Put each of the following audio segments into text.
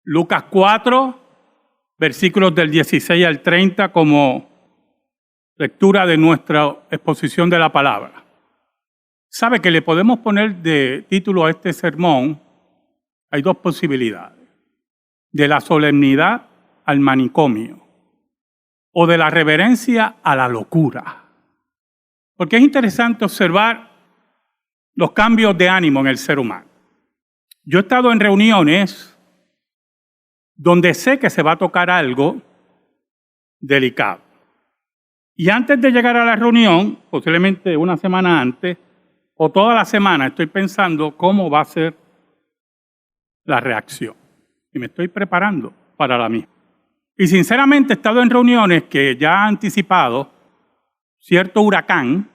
Lucas 4, versículos del 16 al 30 como lectura de nuestra exposición de la palabra. ¿Sabe que le podemos poner de título a este sermón? Hay dos posibilidades. De la solemnidad al manicomio o de la reverencia a la locura. Porque es interesante observar los cambios de ánimo en el ser humano. Yo he estado en reuniones donde sé que se va a tocar algo delicado. Y antes de llegar a la reunión, posiblemente una semana antes, o toda la semana, estoy pensando cómo va a ser la reacción. Y me estoy preparando para la misma. Y sinceramente he estado en reuniones que ya han anticipado cierto huracán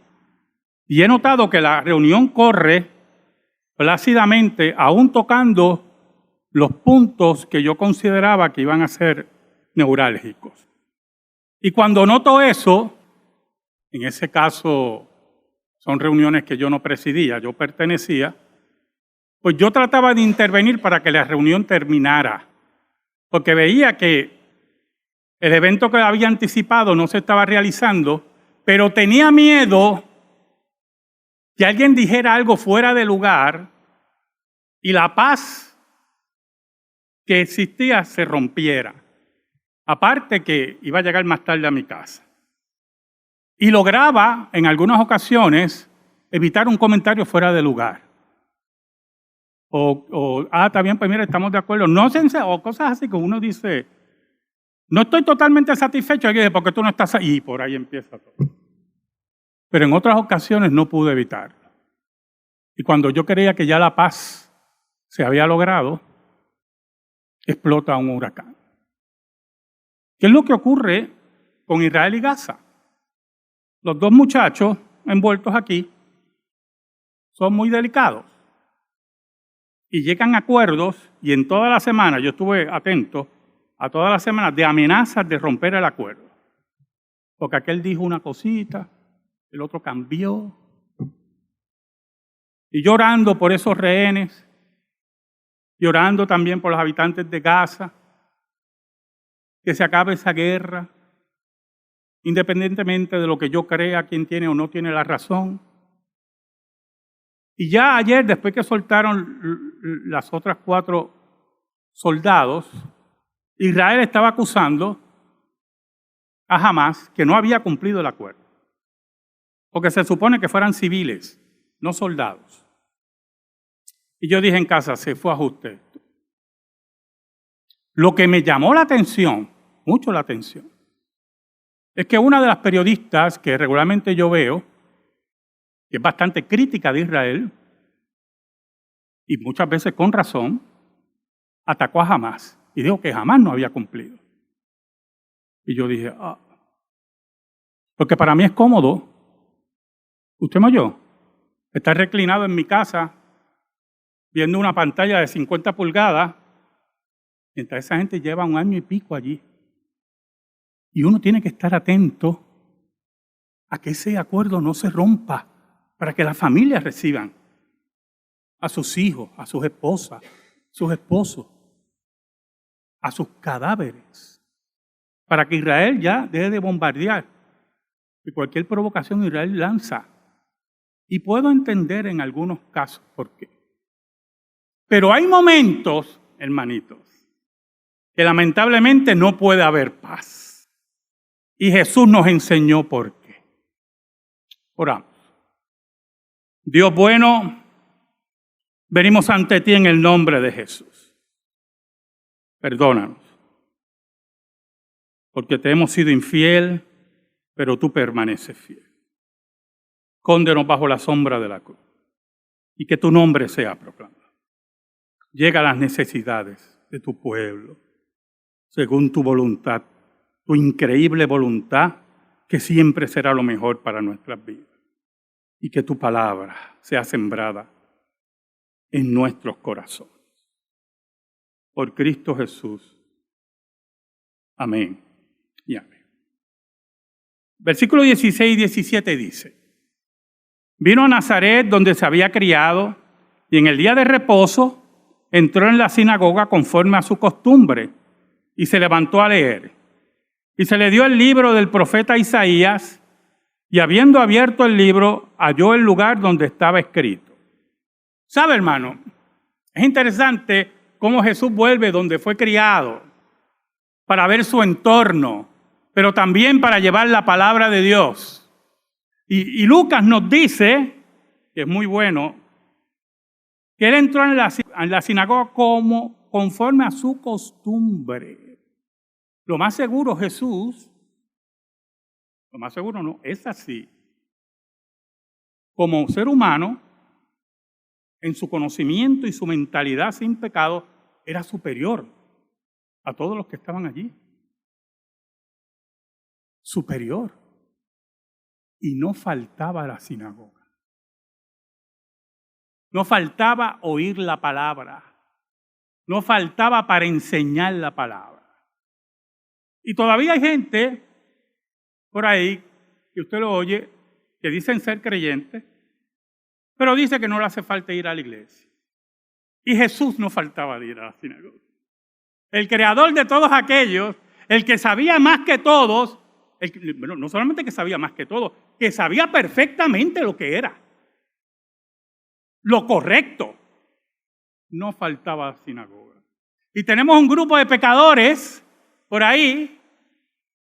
y he notado que la reunión corre plácidamente, aún tocando los puntos que yo consideraba que iban a ser neurálgicos. Y cuando noto eso, en ese caso son reuniones que yo no presidía, yo pertenecía, pues yo trataba de intervenir para que la reunión terminara, porque veía que el evento que había anticipado no se estaba realizando, pero tenía miedo que alguien dijera algo fuera de lugar y la paz que existía se rompiera. Aparte que iba a llegar más tarde a mi casa. Y lograba, en algunas ocasiones, evitar un comentario fuera de lugar. Está bien, pues mira, estamos de acuerdo. No sé, o cosas así que uno dice, no estoy totalmente satisfecho, porque tú no estás ahí. Y por ahí empieza todo. Pero en otras ocasiones no pude evitarlo. Y cuando yo creía que ya la paz se había logrado, explota un huracán. ¿Qué es lo que ocurre con Israel y Gaza? Los dos muchachos envueltos aquí son muy delicados y llegan a acuerdos y en toda la semana, yo estuve atento a toda la semana de amenazas de romper el acuerdo. Porque aquel dijo una cosita, el otro cambió. Y llorando por esos rehenes, llorando también por los habitantes de Gaza, que se acabe esa guerra, independientemente de lo que yo crea, quién tiene o no tiene la razón. Y ya ayer, después que soltaron las otras 4 soldados, Israel estaba acusando a Hamás que no había cumplido el acuerdo. Porque se supone que fueran civiles, no soldados. Y yo dije en casa, se fue a ajuste esto. Lo que me llamó la atención, mucho la atención, es que una de las periodistas que regularmente yo veo, que es bastante crítica de Israel, y muchas veces con razón, atacó a Hamás y dijo que Hamás no había cumplido. Y yo dije, porque para mí es cómodo, usted me oyó, estar reclinado en mi casa viendo una pantalla de 50 pulgadas, mientras esa gente lleva 1 año y pico allí. Y uno tiene que estar atento a que ese acuerdo no se rompa, para que las familias reciban a sus hijos, a sus esposas, sus esposos, a sus cadáveres, para que Israel ya deje de bombardear. Y cualquier provocación Israel lanza. Y puedo entender en algunos casos por qué. Pero hay momentos, hermanitos, que lamentablemente no puede haber paz. Y Jesús nos enseñó por qué. Oramos. Dios bueno, venimos ante ti en el nombre de Jesús. Perdónanos, porque te hemos sido infiel, pero tú permaneces fiel. Escóndenos bajo la sombra de la cruz y que tu nombre sea proclamado. Llega a las necesidades de tu pueblo, según tu voluntad, tu increíble voluntad, que siempre será lo mejor para nuestras vidas. Y que tu palabra sea sembrada en nuestros corazones. Por Cristo Jesús. Amén y amén. Versículos 16 y 17 dice: Vino a Nazaret donde se había criado y en el día de reposo entró en la sinagoga conforme a su costumbre y se levantó a leer. Y se le dio el libro del profeta Isaías, y habiendo abierto el libro, halló el lugar donde estaba escrito. ¿Sabe, hermano? Es interesante cómo Jesús vuelve donde fue criado para ver su entorno, pero también para llevar la palabra de Dios. Y Lucas nos dice, que es muy bueno, que él entró en la sinagoga conforme a su costumbre. Lo más seguro, Jesús, lo más seguro no, es así. Como ser humano, en su conocimiento y su mentalidad sin pecado, era superior a todos los que estaban allí. Superior. Y no faltaba a la sinagoga. No faltaba oír la palabra. No faltaba para enseñar la palabra. Y todavía hay gente por ahí que usted lo oye, que dicen ser creyentes, pero dice que no le hace falta ir a la iglesia. Y Jesús no faltaba de ir a la sinagoga. El creador de todos aquellos, el que sabía más que todos, no solamente que sabía más que todos, que sabía perfectamente lo que era, lo correcto, no faltaba a la sinagoga. Y tenemos un grupo de pecadores por ahí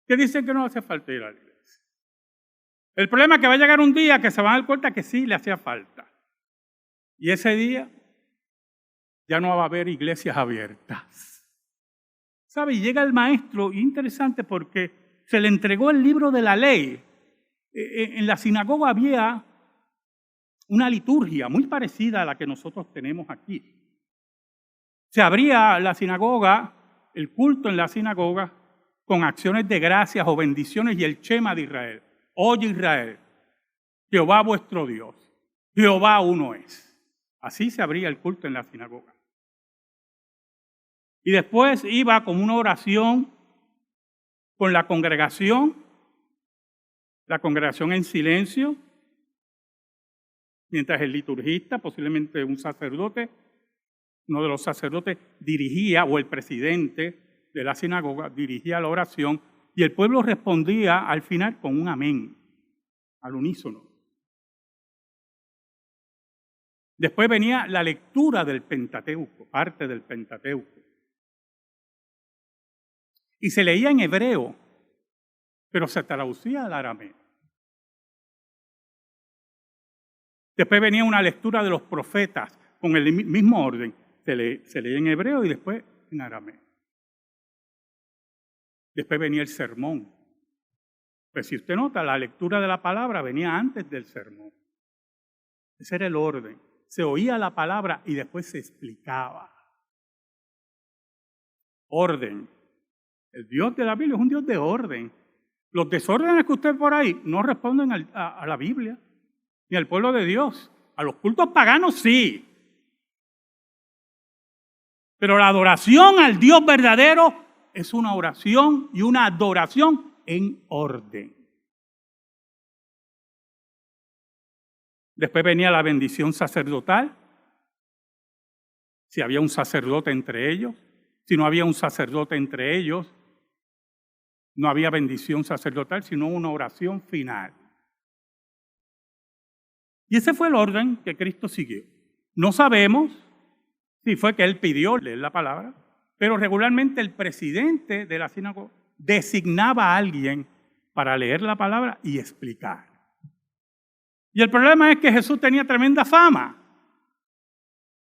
que dicen que no hace falta ir a la iglesia. El problema es que va a llegar un día que se van a dar cuenta que sí le hacía falta. Y ese día ya no va a haber iglesias abiertas. ¿Sabe? Y llega el maestro, interesante porque se le entregó el libro de la ley. En la sinagoga había una liturgia muy parecida a la que nosotros tenemos aquí. Se abría la sinagoga, el culto en la sinagoga, con acciones de gracias o bendiciones y el Shema de Israel. Oye Israel, Jehová vuestro Dios, Jehová uno es. Así se abría el culto en la sinagoga. Y después iba como una oración con la congregación en silencio, mientras el liturgista, posiblemente un sacerdote, uno de los sacerdotes dirigía, o el presidente de la sinagoga dirigía la oración, y el pueblo respondía al final con un amén, al unísono. Después venía la lectura del Pentateuco, parte del Pentateuco. Y se leía en hebreo, pero se traducía al arameo. Después venía una lectura de los profetas con el mismo orden. Se leía en hebreo y después en arameo. Después venía el sermón. Pues si usted nota, la lectura de la palabra venía antes del sermón. Ese era el orden. Se oía la palabra y después se explicaba. Orden. El Dios de la Biblia es un Dios de orden. Los desórdenes que usted por ahí no responden a la Biblia ni al pueblo de Dios. A los cultos paganos sí. Pero la adoración al Dios verdadero es una oración y una adoración en orden. Después venía la bendición sacerdotal. Si había un sacerdote entre ellos. Si no había un sacerdote entre ellos, no había bendición sacerdotal, sino una oración final. Y ese fue el orden que Cristo siguió. No sabemos si fue que Él pidió leer la palabra, pero regularmente el presidente de la sinagoga designaba a alguien para leer la palabra y explicar. Y el problema es que Jesús tenía tremenda fama.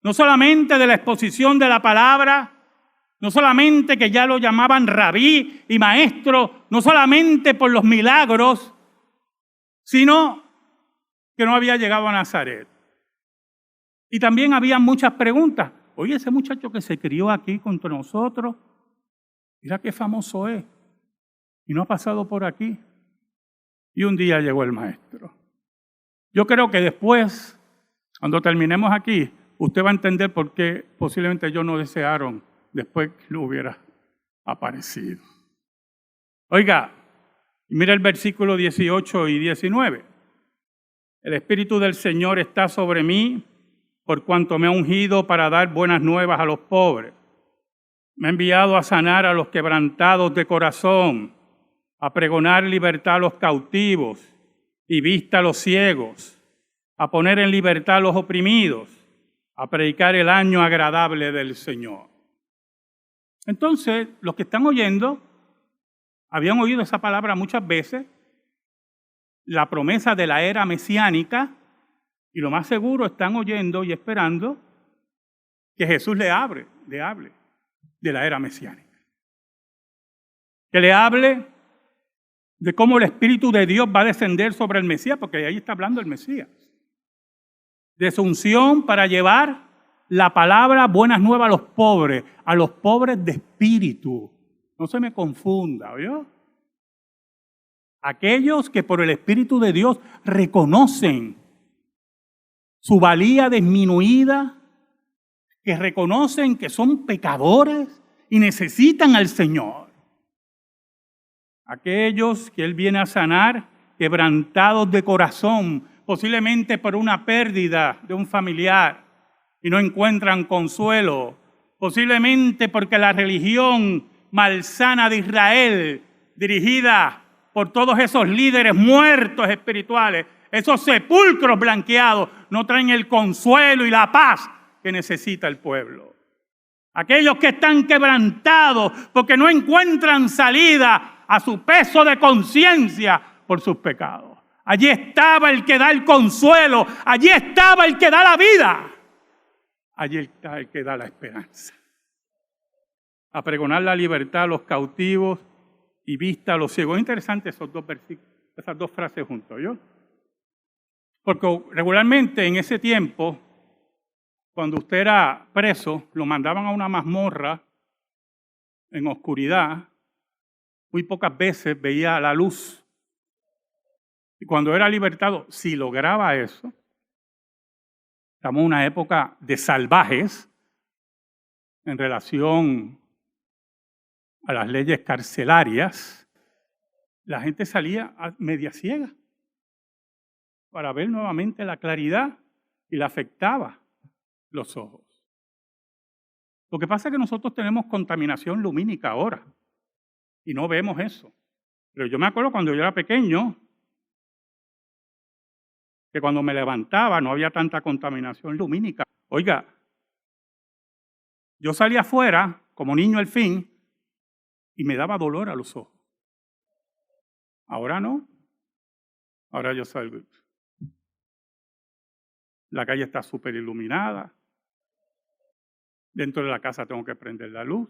No solamente de la exposición de la palabra, no solamente que ya lo llamaban rabí y maestro, no solamente por los milagros, sino que no había llegado a Nazaret. Y también había muchas preguntas. Oye, ese muchacho que se crió aquí contra nosotros, mira qué famoso es. Y no ha pasado por aquí. Y un día llegó el maestro. Yo creo que después, cuando terminemos aquí, usted va a entender por qué posiblemente ellos no desearon después que lo hubiera aparecido. Oiga, mira el versículo 18 y 19. El Espíritu del Señor está sobre mí, por cuanto me ha ungido para dar buenas nuevas a los pobres. Me ha enviado a sanar a los quebrantados de corazón, a pregonar libertad a los cautivos y vista a los ciegos, a poner en libertad a los oprimidos, a predicar el año agradable del Señor. Entonces, los que están oyendo, habían oído esa palabra muchas veces, la promesa de la era mesiánica, y lo más seguro están oyendo y esperando que Jesús le hable de la era mesiánica. Que le hable de cómo el Espíritu de Dios va a descender sobre el Mesías, porque ahí está hablando el Mesías. De su unción para llevar la palabra buenas nuevas a los pobres de espíritu. No se me confunda, ¿oyó? Aquellos que por el Espíritu de Dios reconocen su valía disminuida, que reconocen que son pecadores y necesitan al Señor. Aquellos que Él viene a sanar, quebrantados de corazón, posiblemente por una pérdida de un familiar y no encuentran consuelo, posiblemente porque la religión malsana de Israel, dirigida por todos esos líderes muertos espirituales, esos sepulcros blanqueados, no traen el consuelo y la paz que necesita el pueblo. Aquellos que están quebrantados porque no encuentran salida a su peso de conciencia por sus pecados. Allí estaba el que da el consuelo, allí estaba el que da la vida, allí está el que da la esperanza. A pregonar la libertad a los cautivos y vista a los ciegos. Es interesante esos dos versículos, esas dos frases juntos, ¿yo? Porque regularmente en ese tiempo, cuando usted era preso, lo mandaban a una mazmorra en oscuridad, muy pocas veces veía la luz. Y cuando era libertado, si lograba eso, estamos en una época de salvajes en relación a las leyes carcelarias, la gente salía a media ciega para ver nuevamente la claridad y le afectaba los ojos. Lo que pasa es que nosotros tenemos contaminación lumínica ahora y no vemos eso. Pero yo me acuerdo cuando yo era pequeño que cuando me levantaba no había tanta contaminación lumínica. Oiga, yo salía afuera como niño al fin y me daba dolor a los ojos. Ahora no. Ahora yo salgo. La calle está súper iluminada. Dentro de la casa tengo que prender la luz.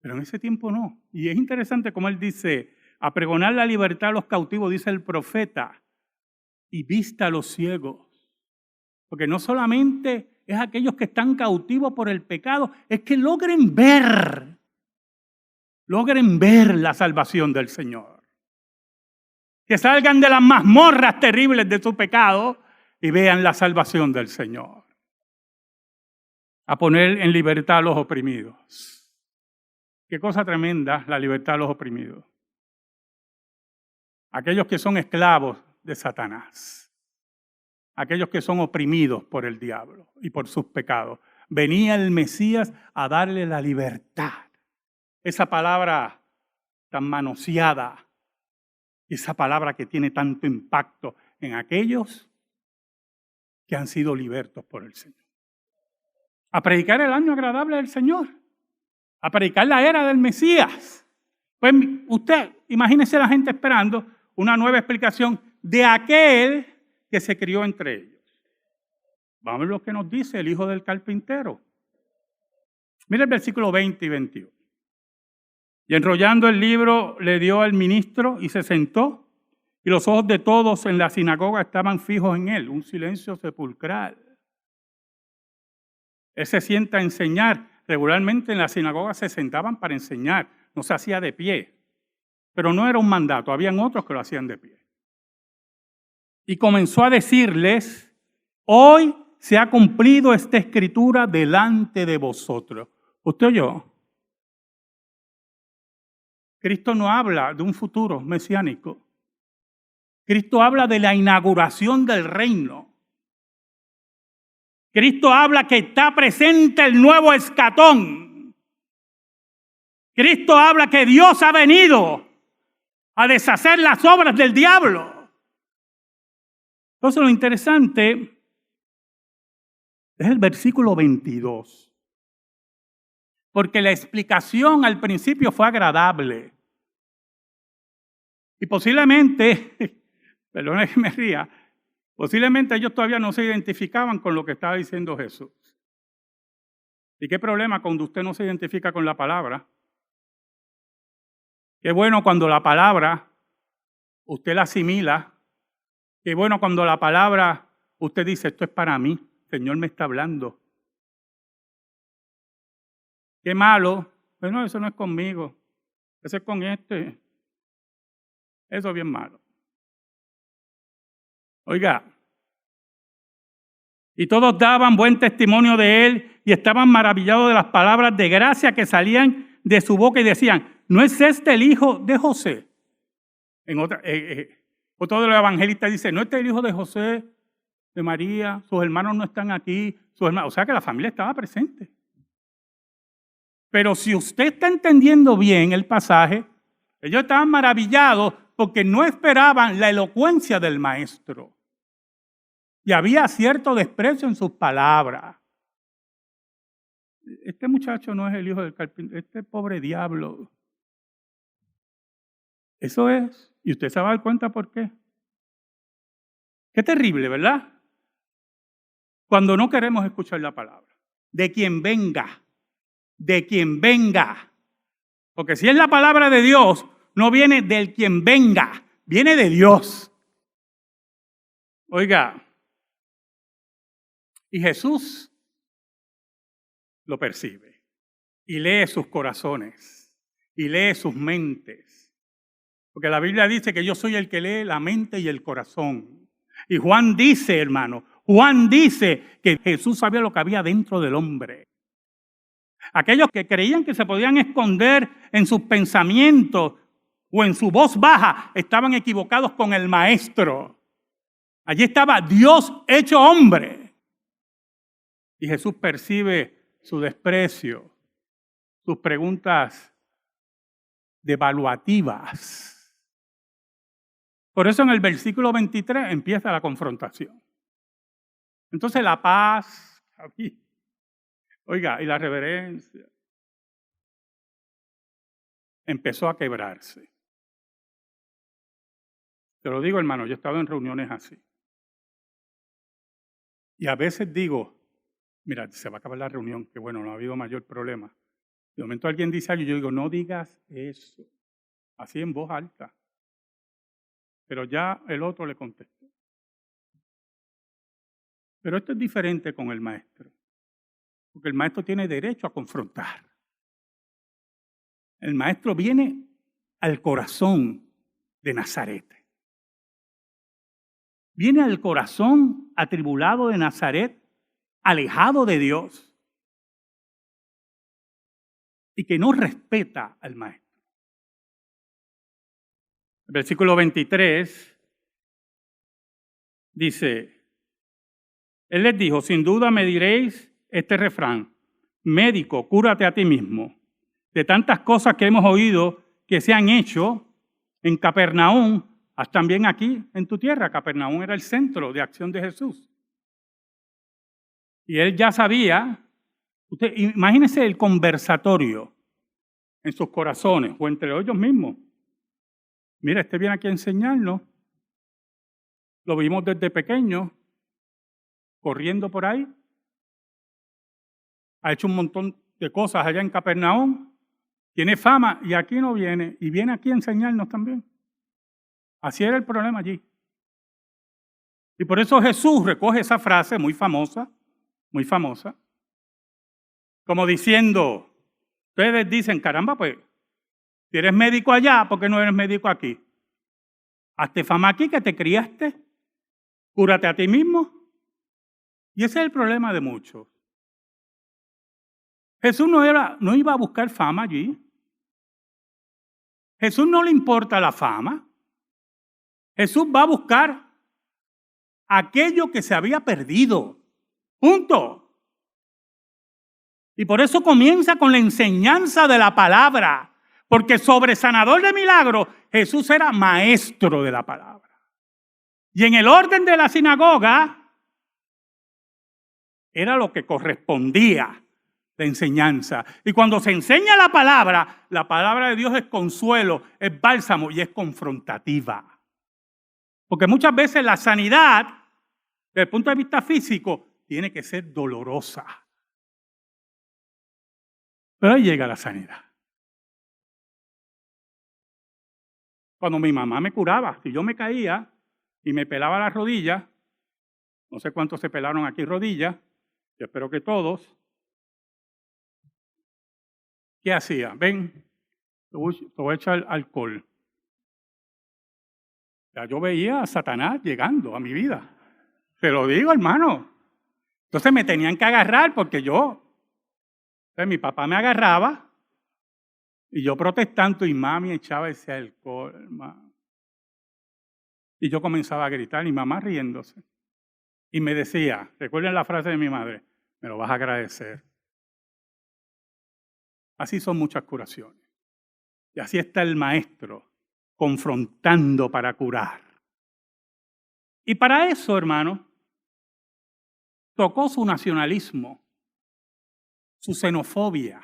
Pero en ese tiempo no. Y es interesante como él dice, a pregonar la libertad a los cautivos, dice el profeta, y vista a los ciegos. Porque no solamente es aquellos que están cautivos por el pecado, es que logren ver la salvación del Señor. Que salgan de las mazmorras terribles de su pecado y vean la salvación del Señor. A poner en libertad a los oprimidos. Qué cosa tremenda la libertad a los oprimidos. Aquellos que son esclavos de Satanás. Aquellos que son oprimidos por el diablo y por sus pecados. Venía el Mesías a darle la libertad. Esa palabra tan manoseada, esa palabra que tiene tanto impacto en aquellos que han sido libertos por el Señor. A predicar el año agradable del Señor. A predicar la era del Mesías. Pues usted, imagínese la gente esperando una nueva explicación de aquel que se crió entre ellos. Vamos a ver lo que nos dice el hijo del carpintero. Mira el versículo 20 y 21. Y enrollando el libro le dio al ministro y se sentó, y los ojos de todos en la sinagoga estaban fijos en él, un silencio sepulcral. Él se sienta a enseñar. Regularmente en la sinagoga se sentaban para enseñar, no se hacía de pie. Pero no era un mandato, habían otros que lo hacían de pie. Y comenzó a decirles, hoy se ha cumplido esta escritura delante de vosotros. ¿Usted oyó? Cristo no habla de un futuro mesiánico. Cristo habla de la inauguración del reino. Cristo habla que está presente el nuevo escatón. Cristo habla que Dios ha venido a deshacer las obras del diablo. Entonces lo interesante es el versículo 22. Porque la explicación al principio fue agradable. Y posiblemente, perdona que me ría, posiblemente ellos todavía no se identificaban con lo que estaba diciendo Jesús. ¿Y qué problema cuando usted no se identifica con la palabra? Qué bueno cuando la palabra usted la asimila. Qué bueno cuando la palabra usted dice, esto es para mí, el Señor me está hablando. Qué malo, pero no, eso no es conmigo, eso es con este. Eso es bien malo. Oiga, y todos daban buen testimonio de él y estaban maravillados de las palabras de gracia que salían de su boca y decían, ¿no es este el hijo de José? En otro de los evangelistas dice, ¿no es este el hijo de José, de María? Sus hermanos no están aquí. O sea que la familia estaba presente. Pero si usted está entendiendo bien el pasaje, ellos estaban maravillados porque no esperaban la elocuencia del maestro. Y había cierto desprecio en sus palabras. Este muchacho no es el hijo del carpintero, este pobre diablo. Eso es. Y usted se va a dar cuenta por qué. Qué terrible, ¿verdad? Cuando no queremos escuchar la palabra. De quien venga. De quien venga. Porque si es la palabra de Dios, no viene del quien venga, viene de Dios. Oiga, y Jesús lo percibe y lee sus corazones y lee sus mentes. Porque la Biblia dice que yo soy el que lee la mente y el corazón. Y Juan dice, hermano, Juan dice que Jesús sabía lo que había dentro del hombre. Aquellos que creían que se podían esconder en sus pensamientos o en su voz baja, estaban equivocados con el maestro. Allí estaba Dios hecho hombre. Y Jesús percibe su desprecio, sus preguntas devaluativas. Por eso en el versículo 23 empieza la confrontación. Entonces la paz, oiga, y la reverencia empezó a quebrarse. Te lo digo, hermano, yo he estado en reuniones así. Y a veces digo, mira, se va a acabar la reunión, que bueno, no ha habido mayor problema. De momento alguien dice algo y yo digo, no digas eso. Así en voz alta. Pero ya el otro le contestó. Pero esto es diferente con el maestro. Porque el maestro tiene derecho a confrontar. El maestro viene al corazón de Nazaret. Viene al corazón atribulado de Nazaret, alejado de Dios, y que no respeta al maestro. El versículo 23 dice, él les dijo, sin duda me diréis este refrán, médico, cúrate a ti mismo. De tantas cosas que hemos oído que se han hecho en Capernaum, haz también aquí en tu tierra. Capernaum era el centro de acción de Jesús. Y él ya sabía, usted imagínese el conversatorio en sus corazones o entre ellos mismos. Mira, este viene aquí a enseñarnos. Lo vimos desde pequeño, corriendo por ahí. Ha hecho un montón de cosas allá en Capernaum. Tiene fama y aquí no viene. Y viene aquí a enseñarnos también. Así era el problema allí. Y por eso Jesús recoge esa frase muy famosa, como diciendo, ustedes dicen, caramba, pues, si eres médico allá, ¿por qué no eres médico aquí? Hazte fama aquí que te criaste, cúrate a ti mismo. Y ese es el problema de muchos. Jesús no iba a buscar fama allí. Jesús no le importa la fama. Jesús va a buscar aquello que se había perdido. Punto. Y por eso comienza con la enseñanza de la palabra, porque sobre sanador de milagros, Jesús era maestro de la palabra. Y en el orden de la sinagoga, era lo que correspondía de enseñanza. Y cuando se enseña la palabra de Dios es consuelo, es bálsamo y es confrontativa. Porque muchas veces la sanidad, desde el punto de vista físico, tiene que ser dolorosa. Pero ahí llega la sanidad. Cuando mi mamá me curaba, si yo me caía y me pelaba las rodillas, no sé cuántos se pelaron aquí rodillas, yo espero que todos. ¿Qué hacía? Ven, te voy a echar alcohol. Ya yo veía a Satanás llegando a mi vida. Te lo digo, hermano. Entonces me tenían que agarrar porque mi papá me agarraba y yo protestando y mami echaba ese alcohol, hermano. Y yo comenzaba a gritar y mamá riéndose. Y me decía, recuerden la frase de mi madre, me lo vas a agradecer. Así son muchas curaciones. Y así está el maestro confrontando para curar. Y para eso, hermano, tocó su nacionalismo, su xenofobia,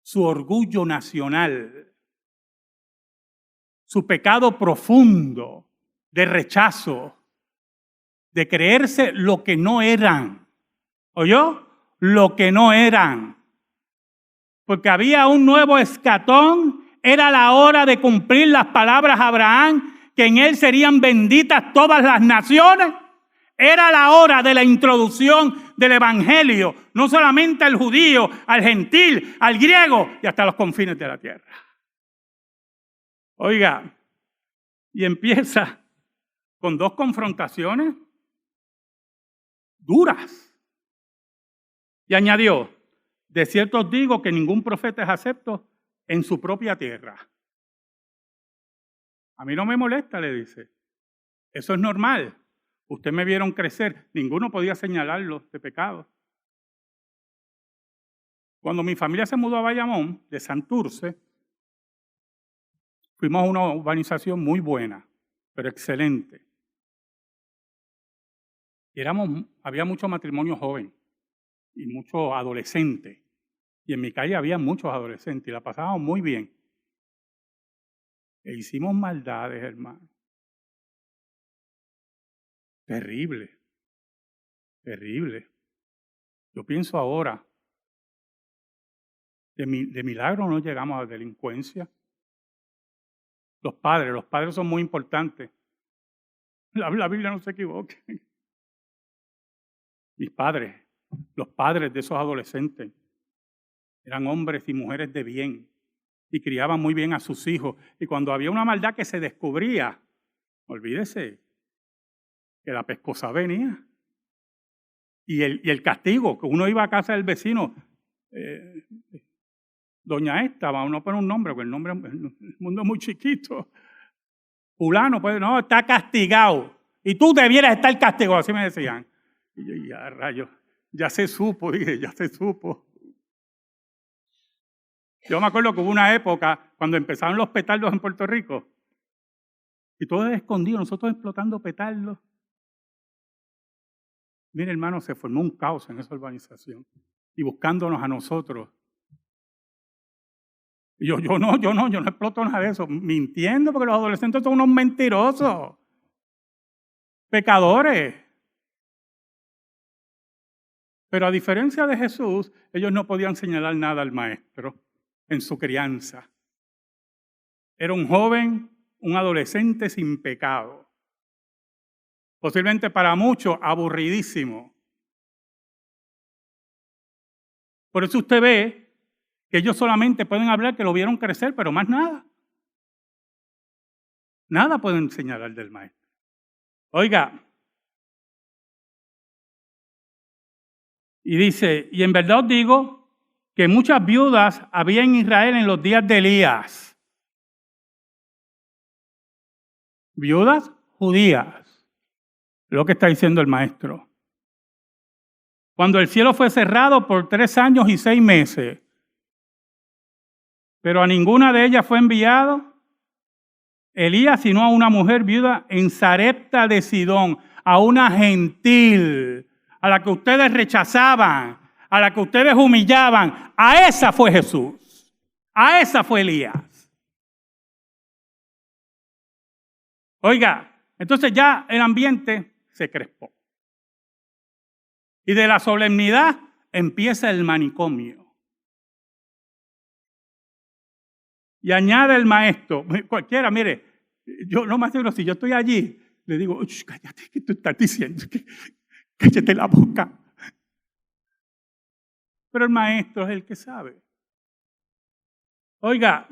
su orgullo nacional, su pecado profundo de rechazo, de creerse lo que no eran. ¿Oyó? Lo que no eran. Porque había un nuevo escatón, era la hora de cumplir las palabras de Abraham, que en él serían benditas todas las naciones. Era la hora de la introducción del evangelio, no solamente al judío, al gentil, al griego y hasta los confines de la tierra. Oiga, y empieza con dos confrontaciones duras. Y añadió, de cierto os digo que ningún profeta es acepto en su propia tierra. A mí no me molesta, le dice. Eso es normal. Ustedes me vieron crecer. Ninguno podía señalarlo de pecado. Cuando mi familia se mudó a Bayamón, de Santurce, fuimos a una urbanización muy buena, pero excelente. Había mucho matrimonio joven y muchos adolescentes. Y en mi calle había muchos adolescentes y la pasábamos muy bien. E hicimos maldades, hermano. Terrible. Terrible. Yo pienso ahora, de milagro no llegamos a la delincuencia. Los padres son muy importantes. La Biblia no se equivoque. Mis padres, los padres de esos adolescentes, eran hombres y mujeres de bien y criaban muy bien a sus hijos. Y cuando había una maldad que se descubría, olvídese que la pescosa venía. Y el castigo, que uno iba a casa del vecino, doña esta, vamos a poner un nombre, porque el mundo es muy chiquito. Fulano, pues no, está castigado. Y tú debieras estar castigado, así me decían. Y yo, ya rayos, ya se supo, dije, ya se supo. Yo me acuerdo que hubo una época cuando empezaron los petardos en Puerto Rico. Y todo es escondido, nosotros explotando petardos. Mire, hermano, se formó un caos en esa urbanización. Y buscándonos a nosotros. Y yo no exploto nada de eso. Mintiendo, porque los adolescentes son unos mentirosos. Pecadores. Pero a diferencia de Jesús, ellos no podían señalar nada al maestro en su crianza. Era un joven, un adolescente sin pecado. Posiblemente para muchos aburridísimo. Por eso usted ve que ellos solamente pueden hablar que lo vieron crecer, pero más nada. Nada pueden señalar del maestro. Oiga, y dice, y en verdad os digo que muchas viudas había en Israel en los días de Elías. Viudas judías, lo que está diciendo el maestro. cuando el cielo fue cerrado por 3 años y 6 meses, pero a ninguna de ellas fue enviado Elías, sino a una mujer viuda en Sarepta de Sidón, a una gentil, a la que ustedes rechazaban, a la que ustedes humillaban. A esa fue Jesús, a esa fue Elías. Oiga, entonces ya el ambiente se crespó. Y de la solemnidad empieza el manicomio. Y añade el maestro, cualquiera, mire, yo no más seguro, si yo estoy allí, le digo, cállate, ¿qué tú estás diciendo? Cállate la boca. Pero el maestro es el que sabe. Oiga,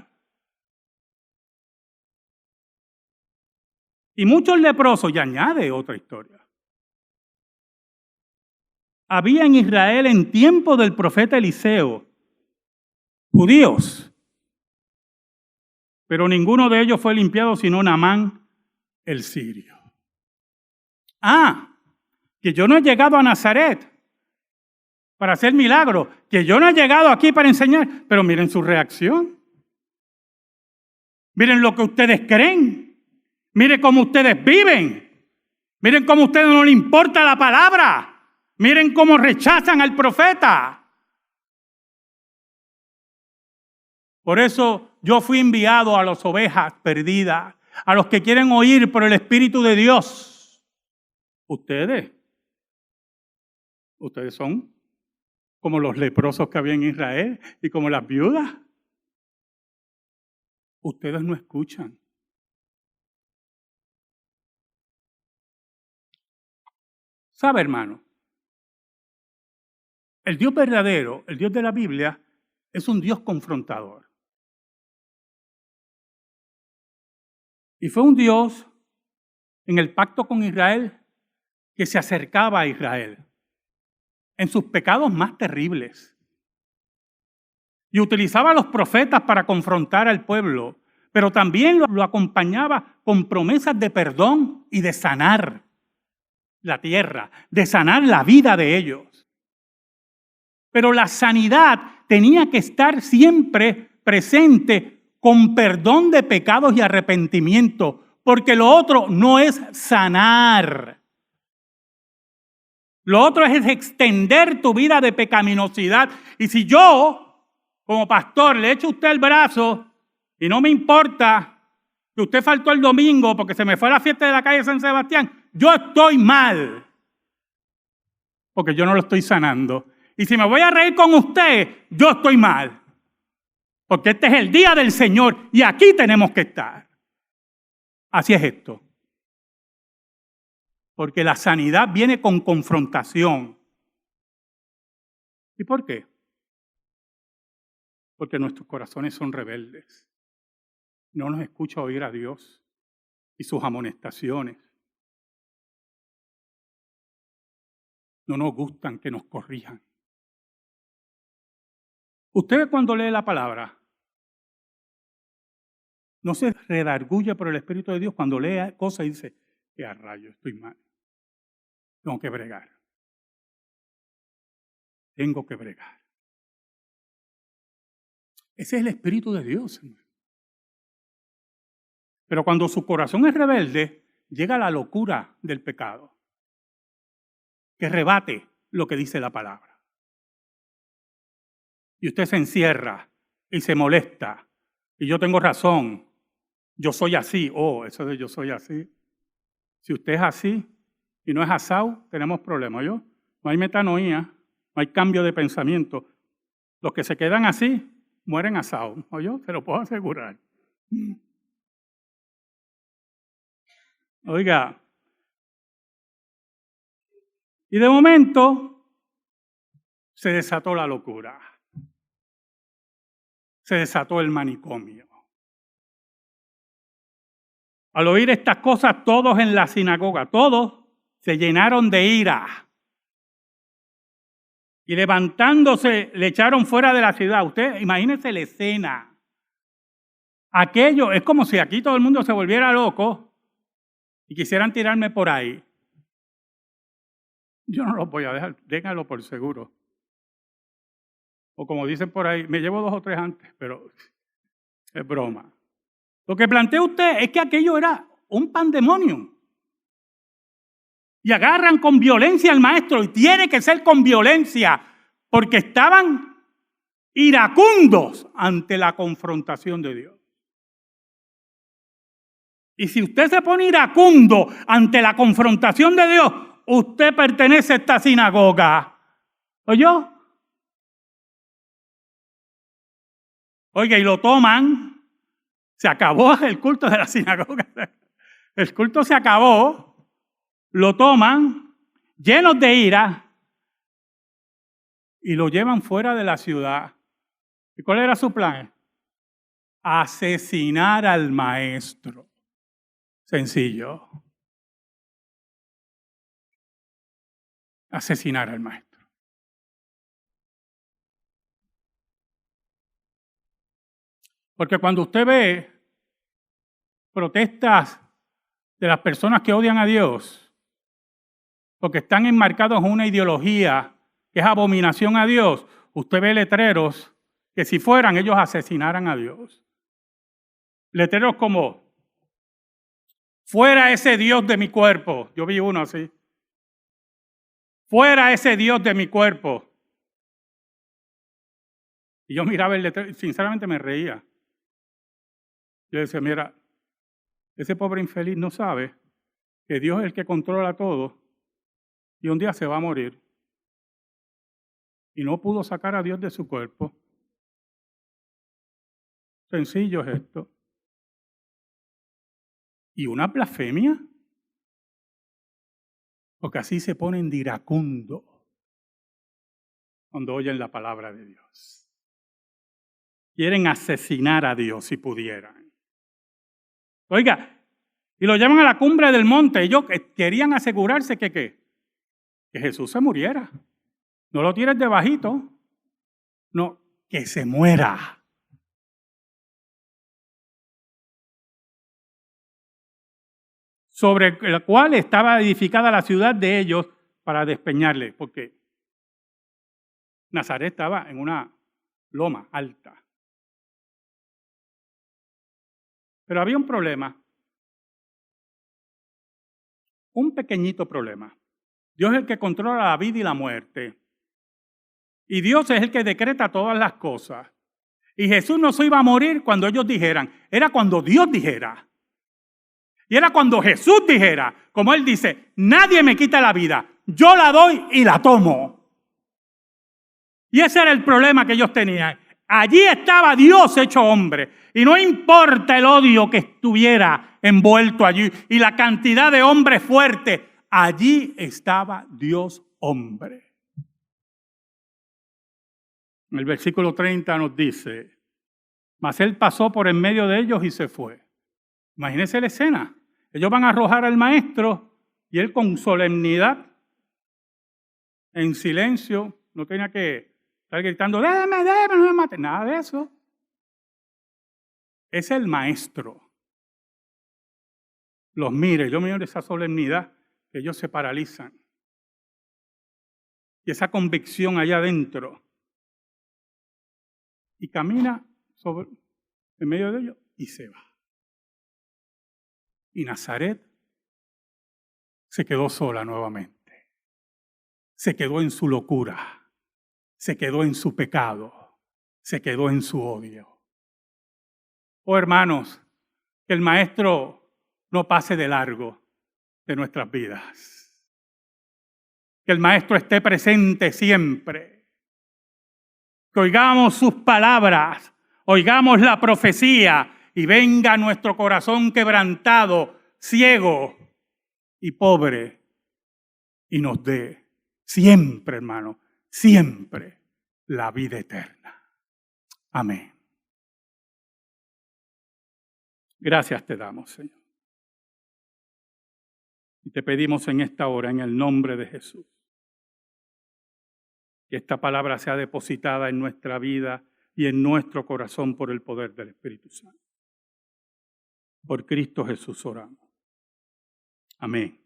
y muchos leprosos, y añade otra historia. Había en Israel en tiempo del profeta Eliseo judíos, pero ninguno de ellos fue limpiado sino Naamán el sirio. Que yo no he llegado a Nazaret para hacer milagros, que yo no he llegado aquí para enseñar, pero miren su reacción. Miren lo que ustedes creen. Miren cómo ustedes viven. Miren cómo a ustedes no les importa la palabra. Miren cómo rechazan al profeta. Por eso yo fui enviado a las ovejas perdidas, a los que quieren oír por el Espíritu de Dios. Ustedes son como los leprosos que había en Israel y como las viudas. Ustedes no escuchan. ¿Sabe, hermano? El Dios verdadero, el Dios de la Biblia, es un Dios confrontador. Y fue un Dios en el pacto con Israel que se acercaba a Israel en sus pecados más terribles. Y utilizaba a los profetas para confrontar al pueblo, pero también lo acompañaba con promesas de perdón y de sanar la tierra, de sanar la vida de ellos. Pero la sanidad tenía que estar siempre presente con perdón de pecados y arrepentimiento, porque lo otro no es sanar. Lo otro es extender tu vida de pecaminosidad. Y si yo, como pastor, le echo a usted el brazo y no me importa que usted faltó el domingo porque se me fue a la fiesta de la calle San Sebastián, yo estoy mal, porque yo no lo estoy sanando. Y si me voy a reír con usted, yo estoy mal. Porque este es el día del Señor y aquí tenemos que estar. Así es esto. Porque la sanidad viene con confrontación. ¿Y por qué? Porque nuestros corazones son rebeldes. No nos escucha oír a Dios y sus amonestaciones. No nos gustan que nos corrijan. Usted cuando lee la palabra, no se redarguye por el Espíritu de Dios cuando lee cosas y dice, ¡qué a rayo, estoy mal! Tengo que bregar. Tengo que bregar. Ese es el Espíritu de Dios, hermano. Pero cuando su corazón es rebelde, llega la locura del pecado, que rebate lo que dice la palabra. Y usted se encierra y se molesta. Y yo tengo razón. Yo soy así. Eso de yo soy así. Si usted es así y no es asado, tenemos problemas, ¿yo? No hay metanoía, no hay cambio de pensamiento. Los que se quedan así, mueren asados, ¿oyó? Se lo puedo asegurar. Oiga. Y de momento se desató la locura. Se desató el manicomio. Al oír estas cosas, todos en la sinagoga, todos se llenaron de ira. Y levantándose, le echaron fuera de la ciudad. Usted imagínese la escena. Aquello es como si aquí todo el mundo se volviera loco y quisieran tirarme por ahí. Yo no los voy a dejar, déjenlo por seguro. O como dicen por ahí, me llevo 2 o 3 antes, pero es broma. Lo que plantea usted es que aquello era un pandemonium. Y agarran con violencia al maestro, y tiene que ser con violencia, porque estaban iracundos ante la confrontación de Dios. Y si usted se pone iracundo ante la confrontación de Dios, usted pertenece a esta sinagoga. ¿Oyó? Oiga, y lo toman. Se acabó el culto de la sinagoga. El culto se acabó. Lo toman, llenos de ira, y lo llevan fuera de la ciudad. ¿Y cuál era su plan? Asesinar al maestro. Sencillo. Asesinar al maestro. Porque cuando usted ve protestas de las personas que odian a Dios, porque están enmarcados en una ideología que es abominación a Dios, usted ve letreros que si fueran ellos asesinaran a Dios. Letreros como, fuera ese Dios de mi cuerpo. Yo vi uno así. Fuera ese Dios de mi cuerpo. Y yo miraba el letrero y sinceramente me reía. Yo decía, mira, ese pobre infeliz no sabe que Dios es el que controla todo y un día se va a morir. Y no pudo sacar a Dios de su cuerpo. Sencillo es esto. ¿Y una blasfemia? Porque así se ponen de iracundo cuando oyen la palabra de Dios. Quieren asesinar a Dios si pudieran. Oiga, y lo llevan a la cumbre del monte. Ellos querían asegurarse que Jesús se muriera. No lo tires de bajito. No, que se muera. Sobre la cual estaba edificada la ciudad de ellos para despeñarle. Porque Nazaret estaba en una loma alta. Pero había un problema. Un pequeñito problema. Dios es el que controla la vida y la muerte. Y Dios es el que decreta todas las cosas. Y Jesús no se iba a morir cuando ellos dijeran. Era cuando Dios dijera. Y era cuando Jesús dijera. Como Él dice, nadie me quita la vida. Yo la doy y la tomo. Y ese era el problema que ellos tenían. Allí estaba Dios hecho hombre. Y no importa el odio que estuviera envuelto allí y la cantidad de hombres fuertes. Allí estaba Dios hombre. En el versículo 30 nos dice, mas Él pasó por en medio de ellos y se fue. Imagínense la escena. Ellos van a arrojar al maestro y Él con solemnidad, en silencio, no tenía que estar gritando, déjame, no me maten. Nada de eso. Es el maestro. Los mire, yo miro esa solemnidad que ellos se paralizan. Y esa convicción allá adentro. Y camina en medio de ellos y se va. Y Nazaret se quedó sola nuevamente. Se quedó en su locura. Se quedó en su pecado. Se quedó en su odio. Oh hermanos, que el maestro no pase de largo de nuestras vidas. Que el maestro esté presente siempre. Que oigamos sus palabras, oigamos la profecía y venga a nuestro corazón quebrantado, ciego y pobre y nos dé siempre, hermano, siempre la vida eterna. Amén. Gracias te damos, Señor. Y te pedimos en esta hora, en el nombre de Jesús, que esta palabra sea depositada en nuestra vida y en nuestro corazón por el poder del Espíritu Santo. Por Cristo Jesús oramos. Amén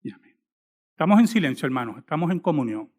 y amén. Estamos en silencio, hermanos, estamos en comunión.